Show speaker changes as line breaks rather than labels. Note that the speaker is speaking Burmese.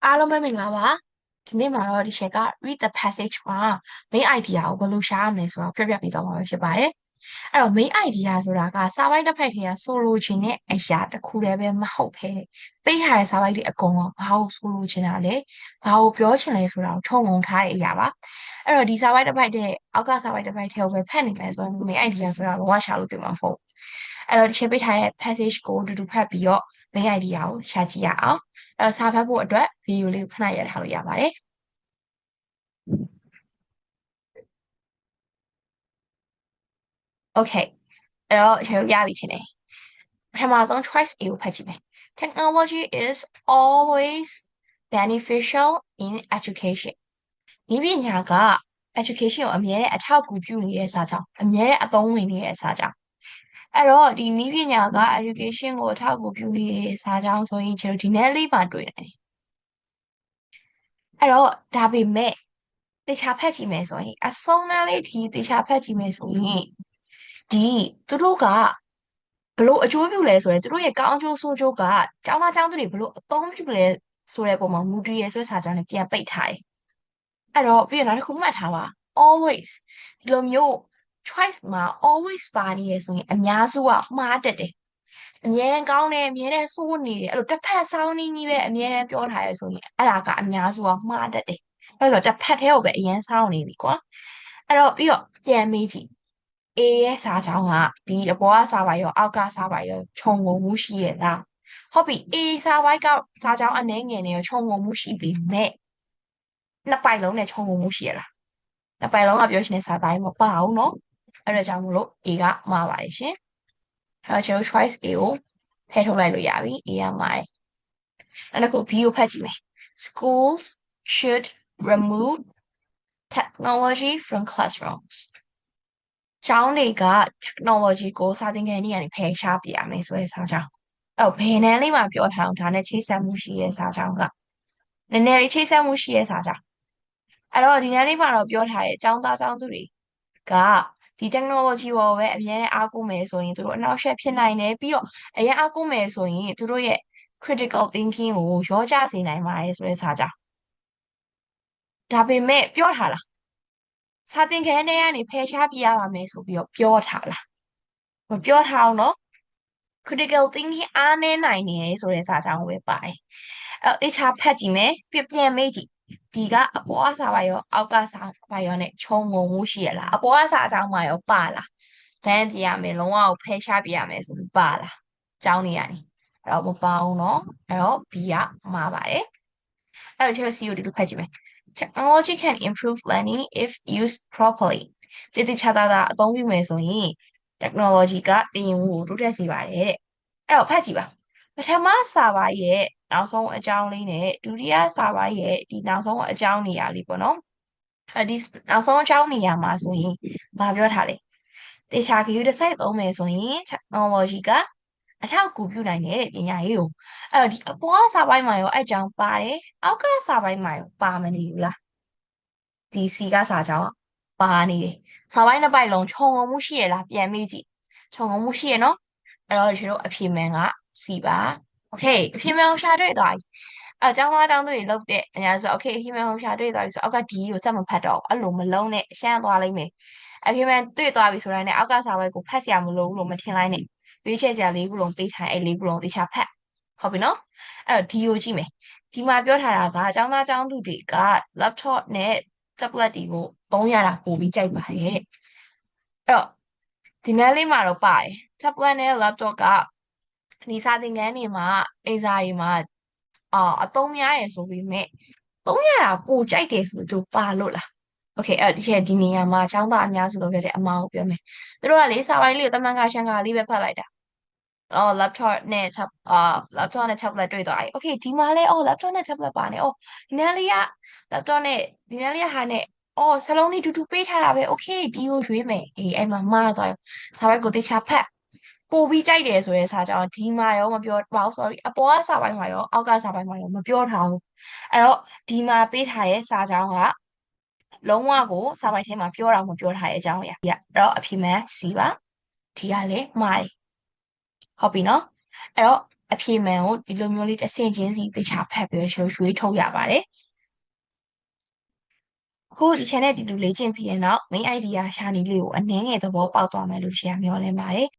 အားလုံးပဲမင်္ဂလာပါဒီနေ့မှာတော့ဒီချက်က read the passage မှာ main idea ကိုဘယ်လိုရှာရမလဲဆိုတာပြောပြပေးသွားမှာဖြစ်ပါတယ်အဲ့တော့ main idea ဆိုတာကစာပိုက်တစ်ဖက်ထဲကဆိုလိုချင်တဲ့အရာတစ်ခုတည်းပဲမဟုတ်ဘဲပေးထားတဲ့စာပိုက်တွေအကုန်လုံးဘာကိုဆိုလိုချင်တာလဲဘာကိုပြောချင်လဲဆိုတာကိုခြုံငုံထားတဲ့အရာပါအဲ့တော့ဒီစာပိုက်တစ်ဖက်ထဲအောက်ကစာပိုက်တစ်ဖက်ထဲကိုပဲဖတ်နေမယ်ဆိုရင် main idea ဆိုတာဘာမှရှာလို့တွေ့မှာမဟုတ်အဲ့တော့ဒီချက်ပေးထားတဲ့ passage ကိုအတူတူဖတ်ပြီးတော့ main idea ကိုရှာကြည့်ရအောင်စာဖတ်ဖို့အတွက်ဗီဒီယိုလေးကိုခဏရထားလို့ရပါတယ်။ Okay အဲ့တော့ကျွန်တော်ရပြီထင်တယ်။ပထမဆုံး choice A ကိုဖတ်ကြည့်မယ်။ Technology is always beneficial in education. ဒီပညာက education ကိုအမြဲတမ်းအထောက်အကူပြုနေတဲ့စာကြောင်းအမြဲတမ်းအသုံးဝင်နေတဲ့စာကြောင်းအဲ့တော့ဒီနည်းပညာက education ကိုအထောက်အကူပြုနေတဲ့စာကြောင်းဆိုရင်ကျွန်တော်ဒီနေ့လေးပါတွေ့တယ်အဲ့တော့ဒါပေမဲ့တေချာဖတ်ကြည့်မယ်ဆိုရင်အဆုံးနားလေးဒီတေချာဖတ်ကြည့်မယ်ဆိုရင်ဒီသူတို့ကဘလို့အကျိုးပြုလဲဆိုရင်သူတို့ရဲ့ကောင်းကျိုးဆိုးကျိုးကကျောင်းသားကျောင်းသူတွေဘလို့အသုံးပြုလဲဆိုတဲ့ပုံမှာမူတည်ရဲဆွဲစာကြောင်းနဲ့ပြန်ပိတ်ထားတယ်အဲ့တော့ပြီးတော့နောက်တစ်ခုမှတ်ထားပါ always ဒီလိုမျိုး choice မှာ always ပါနေရဆိုရင်အများစုကမှားတတ်တယ်အမြဲတမ်းကောင်းတယ်အမြဲတမ်းဆိုးနေတယ်အဲ့လိုတစ်ဖက်ဆောင်းနေကြီးပဲအမြဲတမ်းပြောထားရဆိုရင်အဲ့ဒါကအများစုကမှားတတ်တယ်အဲ့တော့တစ်ဖက်တည်းကိုပဲအရင်ဆောင်းနေပြီကွာအဲ့တော့ပြီးတော့ပြန်မေးကြည့် A ရဲ့စာကြောင်းကဒီအပေါ်ကစာပိုင်ရောအောက်ကစာပိုင်ရောခြုံငုံမှုရှိရဲ့လားဟုတ်ပြီ A စာပိုက်ကစာကြောင်းအနေငယ်နဲ့ရောခြုံငုံမှုရှိပြီမဲ့နှစ်ပိုင်လုံးနဲ့ခြုံငုံမှုရှိရလားနှစ်ပိုင်လုံးကပြောရှင်တဲ့စာပိုင်မပါဘူးเนาะအဲ့ဒါကြောင့်မလို့ A ကမှားပါတယ်ရှင်အဲ့တော့ကျွန်တော် choice A ကိုထည့်ထုတ်လိုက်လို့ရပြီ A ကမှားတယ်နောက်တစ်ခု B ကိုဖတ်ကြည့်မယ် schools should remove technology from classrooms ကျောင်းတွေက technology ကိုစာသင်ခန်းတွေကနေဖယ်ရှားပြရမယ်ဆိုတဲ့စာကြောင်းအဲ့ဘယ်နည်းလေးမှာပြောထားအောင်ဒါနဲ့ချိတ်ဆက်မှုရှိတဲ့စာကြောင်းကနည်းနည်းလေးချိတ်ဆက်မှုရှိတဲ့စာကြောင်းအဲ့တော့ဒီနည်းလေးမှာတော့ပြောထားတယ်ကျောင်းသားကျောင်းသူတွေကဒီ technology ပေါ်ပဲအများနဲ့အားကိုးမယ်ဆိုရင်သူတို့အနောက်ရှက်ဖြစ်နိုင်တယ်ပြီးတော့အရင်အားကိုးမယ်ဆိုရင်သူတို့ရဲ့ critical thinking ကိုရောကြစေနိုင်ပါတယ်ဆိုတဲ့စာကြောင်းဒါပေမဲ့ပြောထားလားစာသင်ခန်းထဲကနေဖယ်ရှားပြရပါမယ်ဆိုပြီးတော့ပြောထားလားမပြောထားအောင်နော် critical thinking အားနည်းနိုင်နေတယ်ဆိုတဲ့စာကြောင်းကိုပဲပါတယ်အဲ့အခြားဖတ်ကြည့်မယ်ပြန်မေးကြည့်ဒီကအပေါ်အစာပါရောအောက်ကစာပါရောနဲ့ခြုံငုံမှုရှိရလားအပေါ်အစာအကြောင်းမှာရောပါလားဘန်းပြရမယ်လုံးဝကိုဖယ်ရှားပြရမယ်ဆိုပြီးပါလားကျောင်းနေရတယ်အဲ့တော့မပါဘူးเนาะအဲ့တော့ B ကမှားပါတယ်အဲ့တော့ကျွန်တော် C ကိုဒီလိုဖတ်ကြည့်မယ် Technology can improve learning if used properly တည်တည်ချာတာအသုံးပြုမယ်ဆိုရင် technology ကသင်ယူမှုကိုတိုးတက်စေပါတယ်တဲ့အဲ့တော့ဖတ်ကြည့်ပါပထမစာပါရဲ့နောက်ဆုံးအကြောင်းလေးနဲ့ဒုတိယစာပါရဲ့ဒီနောက်ဆုံးအကြောင်းနေရာလေးပေါ့နော်ဒီနောက်ဆုံးအကြောင်းနေရာမှာဆိုရင်ဘာပြောထားလဲတေချာကယူတစ်စိုက်သုံးမယ်ဆိုရင် technology ကအထောက်အကူပြုနိုင်တဲ့ပညာရေးကိုအဲ့တော့ဒီအပေါ်ကစာပိုင်းမှာရောအကြောင်းပါတယ်အောက်ကစာပိုင်းမှာရောပါမနေဘူးလားဒီ C ကစာကြောင်းပါနေတယ်စာပိုင်းတစ်ပိုက်လုံးခြုံငုံမှုရှိရလားပြန်မေးကြည့်ခြုံငုံမှုရှိရနော်အဲ့တော့ကျွန်တော်အဖြေမှန်က C ပါ Okay အဖြေမှန်ကိုရှာတွေ့သွားပြီအဲ့ကျောင်းသားကျောင်းသူတွေလုပ်တဲ့အများဆို Okay အဖြေမှန်ကိုရှာတွေ့သွားပြီဆိုအောက်က D ကိုစက်မဖတ်တော့အဲ့လိုမလုံးနဲ့ရှမ်းသွားလိမ့်မယ်အဖြေမှန်တွေ့သွားပြီဆိုတာနဲ့အောက်ကစာပဲကိုဖတ်စရာမလိုဘူးလို့မထင်လိုက်နဲ့ရွေးချယ်စရာ၄ခုလုံးပေးထားအဲ့၄ခုလုံးတခြားဖတ်ဟုတ်ပြီနော်အဲ့တော့ D ကိုကြည့်မယ်ဒီမှာပြောထားတာကကျောင်းသားကျောင်းသူတွေက laptop နဲ့ tablet တွေကိုသုံးရတာပိုပြီးကြိုက်ပါတယ်တဲ့အဲ့တော့ဒီနေ့လေးမှာတော့ပါတယ် tablet နဲ့ laptop ကဒီစာသင်ခန်းတွေမှာအိမ်စာတွေမှာအသုံးများရယ်ဆိုပြီးမြဲသုံးရတာပိုကြိုက်တယ်ဆိုသူပါလို့လားโอเคအဲ့ဒီနေရာမှာចောင်းသားအများစုလုပ်တဲ့အမှားကိုပြောမယ်သူတို့ကလေစာပိုင်းလေးကိုတမန်ကရှန်ကလေးပဲဖတ်လိုက်တာlaptop နဲ့ laptop နဲ့ tablet တွေ့သွားပြီ okay ဒီမှာလဲlaptop နဲ့ tablet ပါနေဒီနေ့လေးက laptop နဲ့ဒီနေ့လေးကဟာနဲ့စလုံးလေးတူတူပေးထားတာပဲ okay ဒီကိုရွေးမယ်အဲ့မှာမှားသွားရောစာပဲကိုတေချာဖတ်ပိုပြီးကြိုက်တယ်ဆိုတဲ့စာကြောင်းဒီမှာရောမပြောပါဘူး sorry အပေါ်ကစာပိုင်းမှာရောအောက်ကစာပိုင်းမှာရောမပြောထားဘူးအဲ့တော့ဒီမှာပေးထားတဲ့စာကြောင်းကလုံးဝကိုစာပိုက်ထဲမှာပြောတာမပြောထားတဲ့အကြောင်းအရာအဲ့တော့အဖြေမှန် C ပါဒီကလည်းမှားတယ်ဟုတ်ပြီနော်အဲ့တော့ အဖြေမှန်ကိုဒီလိုမျိုးလေးတစ်ဆင့်ချင်းစီသေချာဖတ်ပြီးရွေးထုတ်ရပါတယ်အခုဒီ channel ဒီလိုလေ့ကျင့်ပြီးရင်တော့ main idea ရှာနေလေးကိုအနည်းငယ်သဘောပေါက်သွားမယ်လို့ရှင်းမျှော်လင့်ပါတယ်